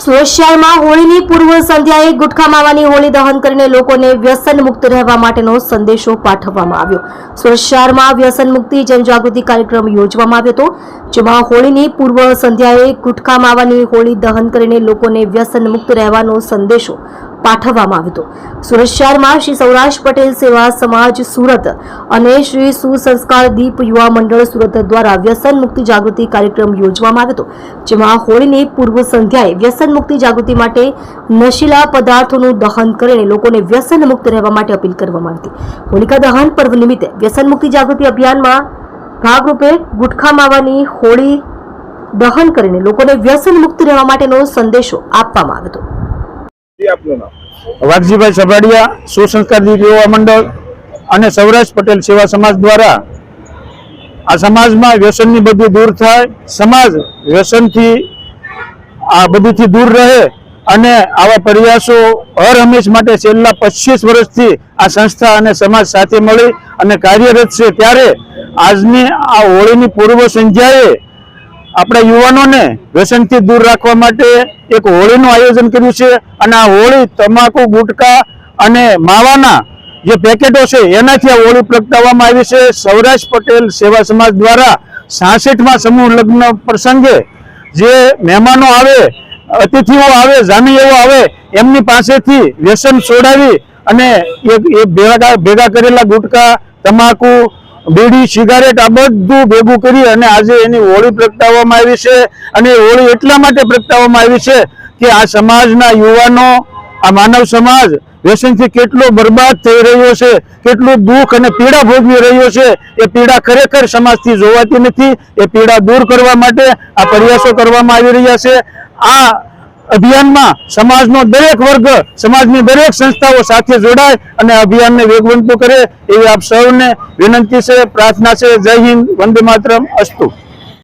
સુરત શહેરમાં હોળીની પૂર્વ સંધ્યાએ ગુટખા માવાની હોળી દહન કરીને લોકોને વ્યસન મુક્ત રહેવા માટેનો સંદેશો પાઠવવામાં આવ્યો। સુરત શહેરમાં વ્યસન મુક્તિ જનજાગૃતિ કાર્યક્રમ યોજવામાં આવ્યો હતો, જેમાં હોળીની પૂર્વ સંધ્યાએ ગુટખા માવાની હોળી દહન કરીને લોકોને વ્યસન મુક્ત રહેવાનો સંદેશો પાઠવવામાં આવ્યો હતો। સુરત શહેરમાં શ્રી સૌરાષ્ટ્ર પટેલ સેવા સમાજ સુરત અને શ્રી સુસંસ્કાર દીપ યુવા મંડળ સુરત દ્વારા વ્યસન મુક્તિ જાગૃતિ કાર્યક્રમ યોજવામાં આવ્યો હતો, જેમાં હોળીની પૂર્વ સંધ્યાએ વ્યસન મુક્તિ જાગૃતિ માટે નશીલા પદાર્થોનું દહન કરીને લોકોને વ્યસન મુક્ત રહેવા માટે અપીલ કરવામાં આવી હતી। હોલિકા દહન પર્વ નિમિત્તે વ્યસન મુક્તિ જાગૃતિ અભિયાનમાં ભાગરૂપે ગુટખા માવાની હોળી દહન કરીને લોકોને વ્યસન મુક્ત રહેવા માટેનો સંદેશો આપવામાં આવ્યો હતો। વાઘજીભાઈ સભાડિયા, સુસંસ્કાર દીપ યુવા મંડળ અને સૌરાષ્ટ્ર પટેલ સેવા સમાજ દ્વારા આ સમાજમાં વ્યસનની બધી દૂર થાય, સમાજ વ્યસનથી આ બધીથી દૂર રહે અને આવા પ્રયાસો હર હંમેશ માટે છેલ્લા 25 વર્ષથી આ સંસ્થા અને સમાજ સાથે મળી અને કાર્યરત છે। ત્યારે આજની આ હોળીની પૂર્વ સંધ્યાએ આપણા યુવાનોને વ્યસનથી દૂર રાખવા માટે એક હોળીનું આયોજન કર્યું છે અને આ હોળી તમાકુ, ગુટકા અને માવાના જે પેકેટો છે એનાથી આ હોળી પ્રગટાવવામાં આવી છે। સૌરાષ્ટ્ર પટેલ સેવા સમાજ દ્વારા 66માં સમૂહ લગ્ન પ્રસંગે જે મહેમાનો આવે, અતિથિઓ આવે, જાનૈયાઓ આવે, એમની પાસેથી વ્યસન છોડાવી અને એ ભેગા કરેલા ગુટકા, તમાકુ, બીડી, સિગારેટ આ બધું ભેગું કરી અને આજે એની હોળી પ્રગટાવવામાં આવી છે। અને હોળી એટલા માટે પ્રગટાવવામાં આવી છે કે આ સમાજના યુવાનો, આ માનવ સમાજ વ્યસનથી કેટલો બરબાદ થઈ રહ્યો છે, કેટલું દુઃખ અને પીડા ભોગવી રહ્યો છે, એ પીડા ખરેખર સમાજથી જોવાતી નથી। એ પીડા દૂર કરવા માટે આ પ્રયાસો કરવામાં આવી રહ્યા છે। આ અભિયાનમાં સમાજનો દરેક વર્ગ, સમાજની દરેક સંસ્થાઓ સાથે જોડાય અને અભિયાનને વેગવંતું કરે એવી આપ સૌને વિનંતી છે, પ્રાર્થના છે। જય હિન્દ, વંદે માતરમ, અસ્તુ।